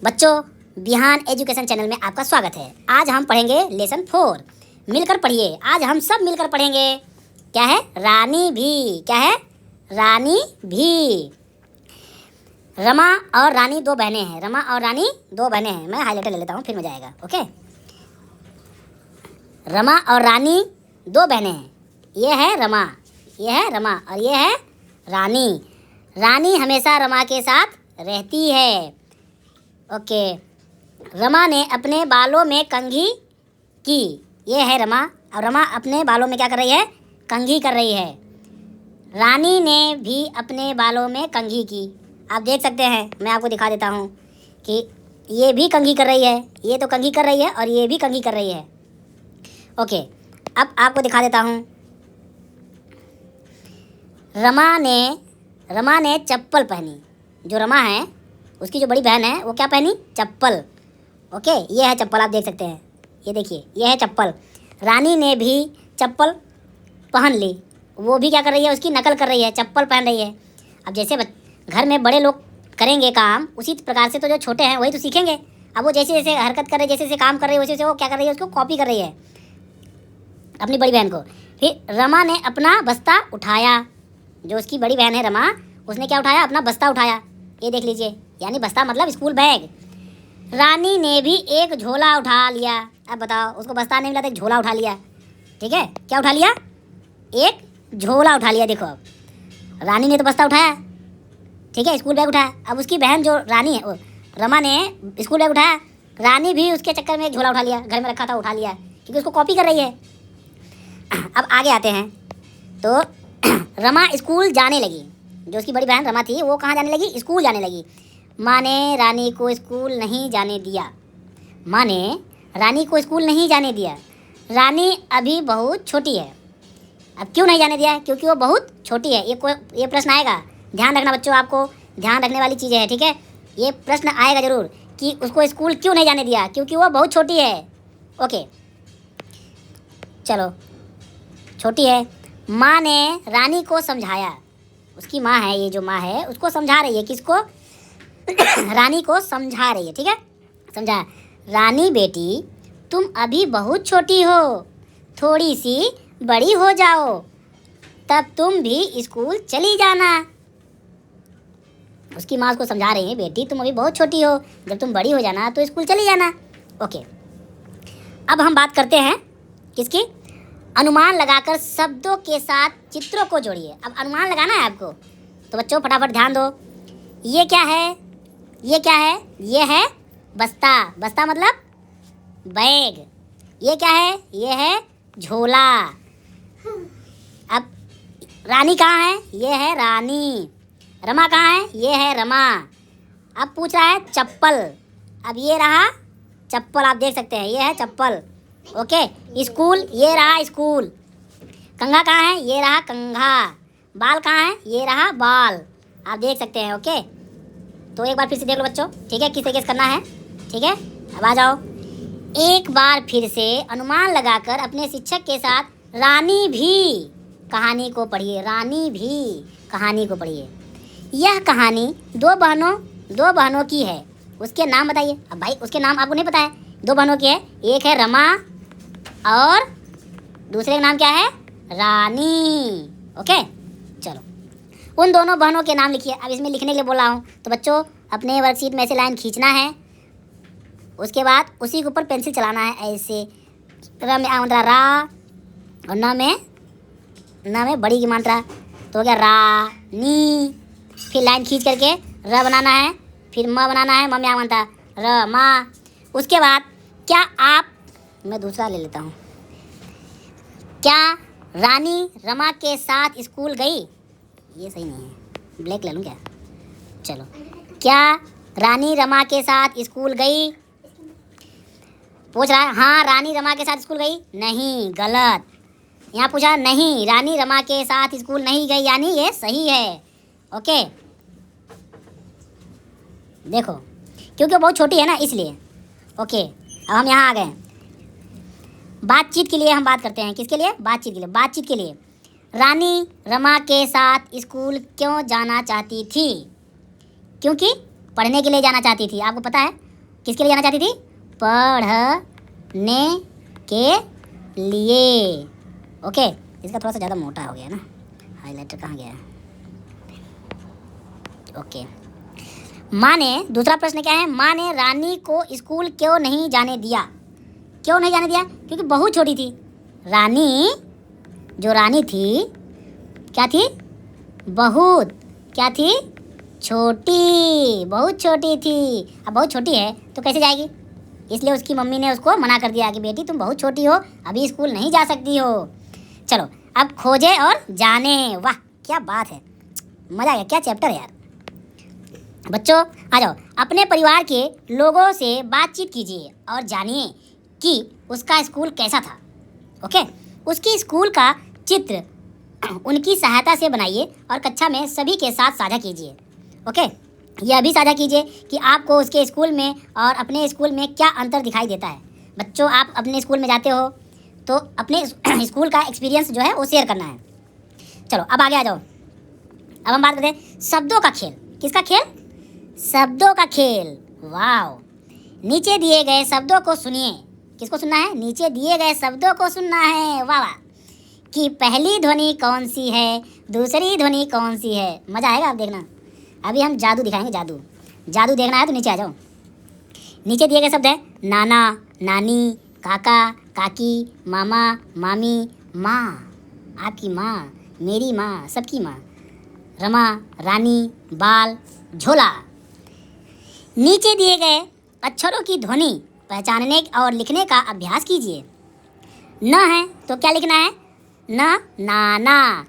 बच्चों, बिहान education channel में आपका स्वागत है। आज हम पढ़ेंगे लेसन 4। मिलकर पढ़िए। आज हम सब मिलकर पढ़ेंगे। क्या है? रानी भी। क्या है? रानी भी। रमा और रानी दो बहनें हैं। रमा और रानी दो बहनें हैं। मैं हाईलाइटर ले लेता हूँ, फिर मजा आएगा। ओके। रमा और रानी दो बहनें हैं। ये है रमा, ये है रमा और ये है रानी। रानी हमेशा रमा के साथ रहती है। ओके। रमा ने अपने बालों में कंघी की। ये है रमा और रमा अपने बालों में क्या कर रही है? कंघी कर रही है। रानी ने भी अपने बालों में कंघी की। आप देख सकते हैं, मैं आपको दिखा देता हूँ कि ये भी कंघी कर रही है, ये तो कंघी कर रही है और ये भी कंघी कर रही है। ओके, अब आपको दिखा देता हूँ। रमा ने चप्पल पहनी। जो रमा है, उसकी जो बड़ी बहन है, वो क्या पहनी? चप्पल। ओके, ये है चप्पल, आप देख सकते हैं। ये देखिए, ये है चप्पल। रानी ने भी चप्पल पहन ली। वो भी क्या कर रही है? उसकी नकल कर रही है, चप्पल पहन रही है। अब जैसे घर में बड़े लोग करेंगे काम, उसी प्रकार से तो जो छोटे हैं वही तो सीखेंगे। अब वो जैसे जैसे हरकत कर रहे, जैसे जैसे काम कर रही है, वैसे वैसे वो क्या कर रही है? उसको कॉपी कर रही है अपनी बड़ी बहन को। फिर रमा ने अपना बस्ता उठाया। जो उसकी बड़ी बहन है रमा, उसने क्या उठाया? अपना बस्ता उठाया। ये देख लीजिए, यानी बस्ता मतलब स्कूल बैग। रानी ने भी एक झोला उठा लिया। अब बताओ, उसको बस्ता नहीं मिला तो एक झोला उठा लिया। ठीक है, क्या उठा लिया? एक झोला उठा लिया। देखो, अब रानी ने तो बस्ता उठाया, ठीक है, स्कूल बैग उठाया। अब उसकी बहन जो रानी है, रमा ने स्कूल बैग उठाया। रानी भी उसके चक्कर में एक झोला उठा लिया, घर में रखा था उठा लिया, क्योंकि उसको कॉपी कर रही है। अब आगे आते हैं तो रमा स्कूल जाने लगी। जो उसकी बड़ी बहन रमा थी, वो कहाँ जाने लगी? स्कूल जाने लगी। माँ ने रानी को स्कूल नहीं जाने दिया। माँ ने रानी को स्कूल नहीं जाने दिया। रानी अभी बहुत छोटी है। अब क्यों नहीं जाने दिया? क्योंकि वो बहुत छोटी है। ये प्रश्न आएगा, ध्यान रखना बच्चों, आपको ध्यान रखने वाली चीज़ें हैं। ठीक है, ये प्रश्न आएगा ज़रूर कि उसको स्कूल क्यों नहीं जाने दिया? क्योंकि वो बहुत छोटी है। ओके, चलो, छोटी है। माँ ने रानी को समझाया। उसकी माँ है, ये जो माँ है, उसको समझा रही है। किसको? रानी को समझा रही है। ठीक है, समझा। रानी बेटी, तुम अभी बहुत छोटी हो, थोड़ी सी बड़ी हो जाओ, तब तुम भी स्कूल चली जाना। उसकी माँ उसको समझा रही है, बेटी तुम अभी बहुत छोटी हो, जब तुम बड़ी हो जाना तो स्कूल चली जाना। ओके, अब हम बात करते हैं किसकी? अनुमान लगाकर शब्दों के साथ चित्रों को जोड़िए। अब अनुमान लगाना है आपको, तो बच्चों फटाफट ध्यान दो। ये क्या है? ये क्या है? ये है बस्ता। बस्ता मतलब बैग। ये क्या है? ये है झोला। अब रानी कहाँ है? ये है रानी। रमा कहाँ है? ये है रमा। अब पूछ रहा है चप्पल। अब ये रहा चप्पल, आप देख सकते हैं, ये है चप्पल। ओके, स्कूल, ये रहा स्कूल। कंघा कहाँ है? ये रहा कंघा। बाल कहाँ है? ये रहा बाल। आप देख सकते हैं। ओके, तो एक बार फिर से देख लो बच्चों, ठीक है, किस तरीके से करना है। ठीक है, अब आ जाओ। एक बार फिर से अनुमान लगाकर अपने शिक्षक के साथ रानी भी कहानी को पढ़िए। रानी भी कहानी को पढ़िए। यह कहानी दो बहनों की है। उसके नाम बताइए। अब भाई, उसके नाम आपको नहीं पता है। दो बहनों की है, एक है रमा और दूसरे का नाम क्या है? रानी। ओके, चलो, उन दोनों बहनों के नाम लिखिए। अब इसमें लिखने के लिए बोला हूँ, तो बच्चों अपने वर्कशीट में से लाइन खींचना है। उसके बाद उसी के ऊपर पेंसिल चलाना है ऐसे। रा और न में बड़ी की मात्रा, तो हो गया रानी। फिर लाइन खींच करके र बनाना है, फिर म बनाना है, म में मात्रा र मा। उसके बाद क्या आप, मैं दूसरा ले लेता हूँ। क्या रानी रमा के साथ स्कूल गई? ये सही नहीं है, ब्लैक ले लूँ क्या? चलो, क्या रानी रमा के साथ स्कूल गई? पूछ रहा है, हाँ रानी रमा के साथ स्कूल गई? नहीं, गलत। यहाँ पूछा नहीं, रानी रमा के साथ स्कूल नहीं गई, यानी ये सही है। ओके, देखो, क्योंकि वो बहुत छोटी है ना, इसलिए। ओके, अब हम यहाँ आ गए। बातचीत के लिए हम बात करते हैं। किसके लिए? बातचीत के लिए। बातचीत के लिए, रानी रमा के साथ स्कूल क्यों जाना चाहती थी? क्योंकि पढ़ने के लिए जाना चाहती थी। आपको पता है, किसके लिए जाना चाहती थी? पढ़ने के लिए। ओके, इसका थोड़ा सा ज़्यादा मोटा हो गया ना, हाइलाइटर कहाँ गया? ओके, माँ ने, दूसरा प्रश्न क्या है? माँ ने रानी को स्कूल क्यों नहीं जाने दिया? क्यों नहीं जाने दिया? क्योंकि बहुत छोटी थी। रानी, जो रानी थी, क्या थी? बहुत, क्या थी? छोटी, बहुत छोटी थी। अब बहुत छोटी है तो कैसे जाएगी? इसलिए उसकी मम्मी ने उसको मना कर दिया कि बेटी तुम बहुत छोटी हो, अभी स्कूल नहीं जा सकती हो। चलो अब खोजे और जाने। वाह क्या बात है, मज़ा आ गया, क्या चैप्टर है यार। बच्चों आ जाओ, अपने परिवार के लोगों से बातचीत कीजिए और जानिए कि उसका स्कूल कैसा था। ओके, उसकी स्कूल का चित्र उनकी सहायता से बनाइए और कक्षा में सभी के साथ साझा कीजिए। ओके, यह भी साझा कीजिए कि आपको उसके स्कूल में और अपने स्कूल में क्या अंतर दिखाई देता है। बच्चों आप अपने स्कूल में जाते हो तो अपने स्कूल का एक्सपीरियंस जो है वो शेयर करना है। चलो अब आगे आ जाओ। अब हम बात करते हैं शब्दों का खेल। किसका खेल? शब्दों का खेल। वाह, नीचे दिए गए शब्दों को सुनिए। किसको सुनना है? नीचे दिए गए शब्दों को सुनना है। वाह वाह, कि पहली ध्वनि कौन सी है, दूसरी ध्वनि कौन सी है। मज़ा आएगा आप देखना। अभी हम जादू दिखाएंगे, जादू। जादू देखना है तो नीचे आ जाओ। नीचे दिए गए शब्द है नाना, नानी, काका, काकी, मामा, मामी, माँ, आपकी माँ, मेरी माँ, सबकी माँ, रमा, रानी, बाल, झोला। नीचे दिए गए अक्षरों की ध्वनि पहचानने और लिखने का अभ्यास कीजिए। न है तो क्या लिखना है? न, नाना,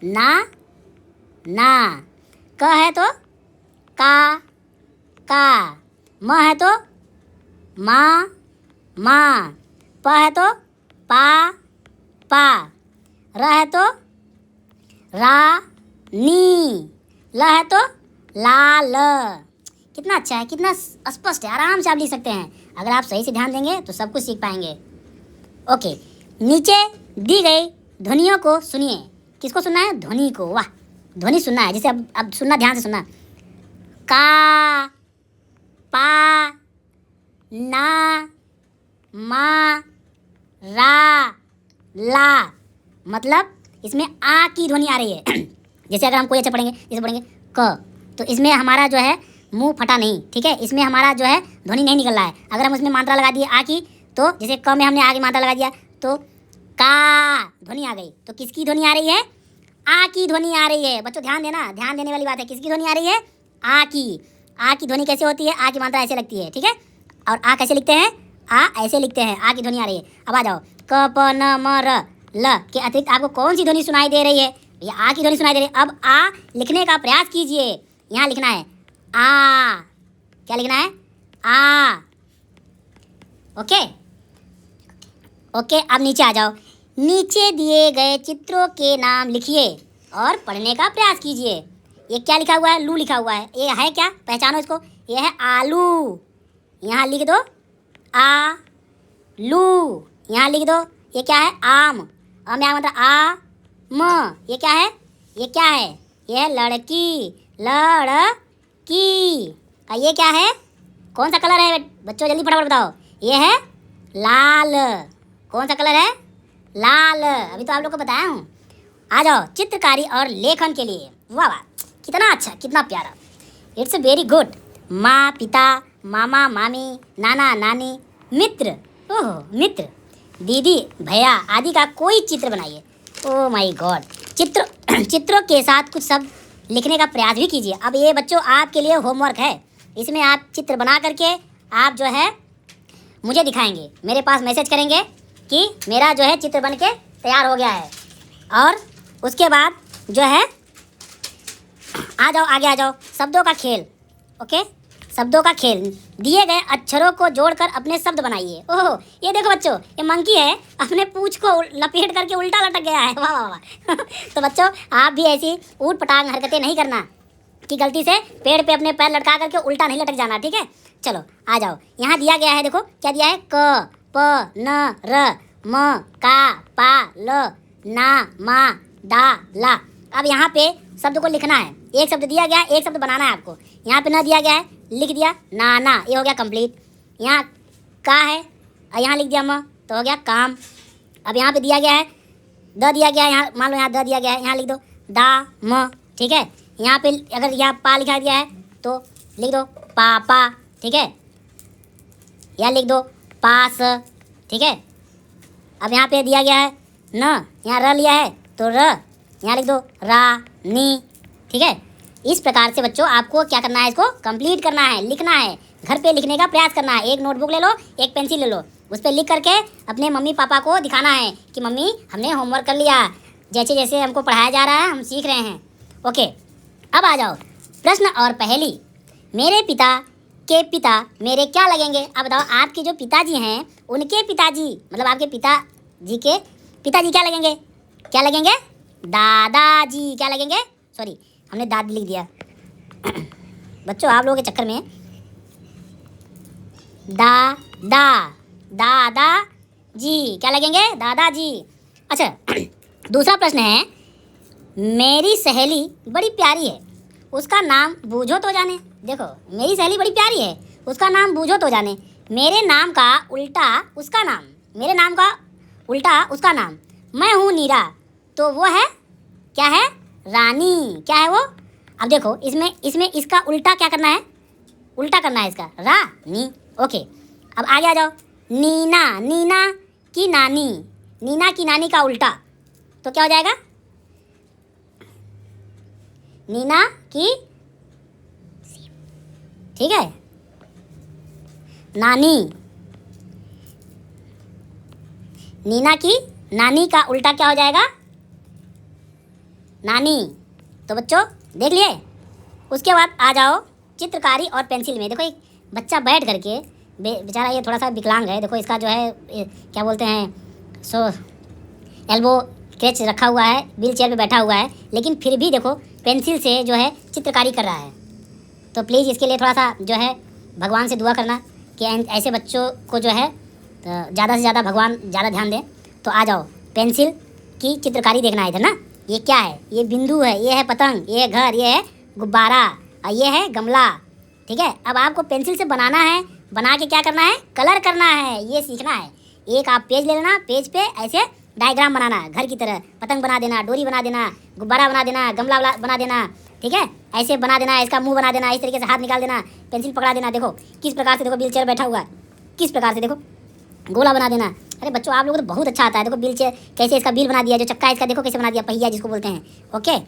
ना, ना। क है तो का। म है तो माँ, माँ। प है तो पा। र है तो रा, नी। ल है तो लाल। कितना अच्छा है, कितना स्पष्ट है, आराम से आप लिख सकते हैं। अगर आप सही से ध्यान देंगे तो सब कुछ सीख पाएंगे। ओके, नीचे दी गई ध्वनियों को सुनिए। किसको सुनना है? ध्वनि को। वाह, ध्वनि सुनना है। जैसे अब सुनना, ध्यान से सुनना। का, पा, ना, मा, रा, ला। मतलब इसमें आ की ध्वनि आ रही है। जैसे अगर हम कोई अच्छा पढ़ेंगे, जैसे पढ़ेंगे क, तो इसमें हमारा जो है मुंह फटा नहीं, ठीक है, इसमें हमारा जो है ध्वनि नहीं निकल रहा है। अगर हम उसमें मात्रा लगा दिए आ की, तो जैसे क में हमने आ की मात्रा लगा दिया तो का ध्वनि आ गई। तो किसकी ध्वनि आ रही है? आ की ध्वनि आ रही है। बच्चों ध्यान देना, ध्यान देने वाली बात है। किसकी ध्वनि आ रही है? आ की। आ की ध्वनि कैसे होती है? आ की मात्रा ऐसे लगती है, ठीक है। और आ कैसे लिखते हैं? आ ऐसे लिखते हैं। आ की ध्वनि आ रही है। अब आ जाओ, क प न म र ल के अतिरिक्त आपको कौन सी ध्वनि सुनाई दे रही है? ये आ की ध्वनि सुनाई दे रही है। अब आ लिखने का प्रयास कीजिए। यहाँ लिखना है आ। क्या लिखना है? आ। ओके ओके, अब नीचे आ जाओ। नीचे दिए गए चित्रों के नाम लिखिए और पढ़ने का प्रयास कीजिए। ये क्या लिखा हुआ है? लू लिखा हुआ है। ये है क्या? पहचानो इसको। ये है आलू। यहाँ लिख दो आ लू। यहाँ लिख दो ये क्या है? आम। आम यहाँ मतलब आ म। ये क्या है? ये क्या है? ये है लड़की, लड़की। और ये क्या है? कौन सा कलर है बच्चों? जल्दी फटाफट बताओ। ये है लाल। कौन सा कलर है? लाल। अभी तो आप लोग को बताया हूँ। आ जाओ चित्रकारी और लेखन के लिए। वाह वाह, कितना अच्छा, कितना प्यारा। It's very good. माँ, पिता, मामा, मामी, नाना, नानी, मित्र, ओह मित्र, दीदी, भैया आदि का कोई चित्र बनाइए। Oh my God. चित्रों के साथ कुछ शब्द लिखने का प्रयास भी कीजिए। अब ये बच्चों आपके लिए होमवर्क है। इसमें आप चित्र बना करके आप जो है मुझे दिखाएंगे, मेरे पास मैसेज करेंगे कि मेरा जो है चित्र बन के तैयार हो गया है। और उसके बाद जो है आ जाओ, आगे आ जाओ। शब्दों का खेल। ओके, शब्दों का खेल। दिए गए अक्षरों को जोड़कर अपने शब्द बनाइए। ओह, ये देखो बच्चों, ये मंकी है, अपने पूंछ को लपेट करके उल्टा लटक गया है। वाह वाह वाह। तो बच्चों आप भी ऐसी ऊट पटांग हरकतें नहीं करना कि गलती से पेड़ पे अपने पैर लटका करके उल्टा नहीं लटक जाना, ठीक है। चलो आ जाओ, यहाँ दिया गया है, देखो क्या दिया है? क, प, न, र, म, का, पा, ल, ना, मा, दा, ला। अब यहाँ पे शब्द को लिखना है। एक शब्द दिया गया है, एक शब्द बनाना है आपको। यहाँ पे न दिया गया है लिख दिया नाना, ये हो गया कंप्लीट। यहाँ का है और यहाँ लिख दिया म, तो हो गया काम। अब यहाँ पे दिया गया है द दिया गया है, यहाँ मान लो यहाँ द दिया गया है, यहाँ लिख दो दा म, ठीक है। यहाँ पे अगर यहाँ पा लिखा गया है तो लिख दो पापा, ठीक है, या लिख दो पास, ठीक है। अब यहाँ पे दिया गया है न, यहाँ र लिया है तो र, यहाँ लिख दो रानी, ठीक है। इस प्रकार से बच्चों आपको क्या करना है, इसको कंप्लीट करना है, लिखना है, घर पे लिखने का प्रयास करना है। एक नोटबुक ले लो, एक पेंसिल ले लो, उस पर लिख करके अपने मम्मी पापा को दिखाना है कि मम्मी हमने होमवर्क कर लिया, जैसे जैसे हमको पढ़ाया जा रहा है हम सीख रहे हैं। ओके, अब आ जाओ प्रश्न और पहेली। मेरे पिता के पिता मेरे क्या लगेंगे? अब बताओ, आपके जो पिताजी हैं उनके पिताजी, मतलब आपके पिताजी के पिताजी क्या लगेंगे? क्या लगेंगे? दादाजी। क्या लगेंगे? सॉरी, हमने दादी लिख दिया बच्चों, आप लोगों के चक्कर में। दादाजी क्या लगेंगे? दादाजी। अच्छा दूसरा प्रश्न है, मेरी सहेली बड़ी प्यारी है, उसका नाम बूझो तो जाने। देखो, मेरी सहेली बड़ी प्यारी है, उसका नाम बूझो तो जाने। मेरे नाम का उल्टा उसका नाम, मेरे नाम का उल्टा उसका नाम। मैं हूँ नीरा, तो वो है क्या है? रानी। क्या है वो? अब देखो, इसमें इसका उल्टा क्या करना है? उल्टा करना है इसका, रानी। ओके, अब आगे आ जाओ। नीना, नीना की नानी, नीना की नानी का उल्टा तो क्या हो जाएगा? नीना की, ठीक है, नानी। नीना की नानी का उल्टा क्या हो जाएगा? नानी। तो बच्चों देख लिए। उसके बाद आ जाओ चित्रकारी और पेंसिल में। देखो, एक बच्चा बैठ करके, बेचारा ये थोड़ा सा विकलांग है, देखो इसका जो है क्या बोलते हैं, सो एल्बो क्रच रखा हुआ है, व्हील चेयर पे बैठा हुआ है, लेकिन फिर भी देखो पेंसिल से जो है चित्रकारी कर रहा है। तो प्लीज़ इसके लिए थोड़ा सा जो है भगवान से दुआ करना कि ऐसे बच्चों को जो है ज़्यादा से ज़्यादा भगवान ज़्यादा ध्यान दें। तो आ जाओ, पेंसिल की चित्रकारी देखना है इधर ना। ये क्या है? ये बिंदु है, ये है पतंग, ये है घर, ये है गुब्बारा और ये है गमला, ठीक है। अब आपको पेंसिल से बनाना है, बना के क्या करना है? कलर करना है, ये सीखना है। एक आप पेज ले लेना, पेज पे ऐसे डायग्राम बनाना है, घर की तरह पतंग बना देना, डोरी बना देना, गुब्बारा बना देना, गमला बना देना, ठीक है, ऐसे बना देना, इसका मुंह बना देना, इस तरीके से हाथ निकाल देना, पेंसिल पकड़ा देना। देखो किस प्रकार से, देखो व्हील चेयर बैठा हुआ है, किस प्रकार से देखो गोला बना देना। अरे बच्चों, आप लोगों को तो बहुत अच्छा आता है। देखो व्हील चेयर कैसे, इसका व्हील बना दिया, जो चक्का है इसका देखो कैसे बना दिया, पहिया जिसको बोलते हैं। ओके,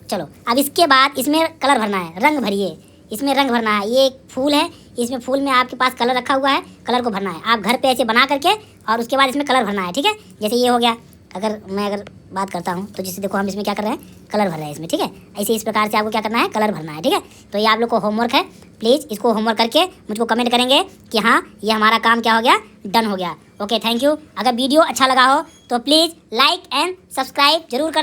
चलो अब इसके बाद इसमें कलर भरना है, रंग भरिए, इसमें रंग भरना है। ये एक फूल है, इसमें फूल में आपके पास कलर रखा हुआ है, कलर को भरना है आप घर पे ऐसे बना करके, और उसके बाद इसमें कलर भरना है, ठीक है। जैसे ये हो गया, अगर बात करता हूँ तो जिससे देखो हम इसमें क्या कर रहे हैं? कलर भर रहे हैं इसमें, ठीक है। ऐसे इस प्रकार से आपको क्या करना है? कलर भरना है, ठीक है। तो ये आप लोग को होमवर्क है, प्लीज़ इसको होमवर्क करके मुझको कमेंट करेंगे कि हाँ ये हमारा काम क्या हो गया? डन हो गया। Okay, thank you. अगर वीडियो अच्छा लगा हो तो प्लीज़ लाइक एंड सब्सक्राइब जरूर कर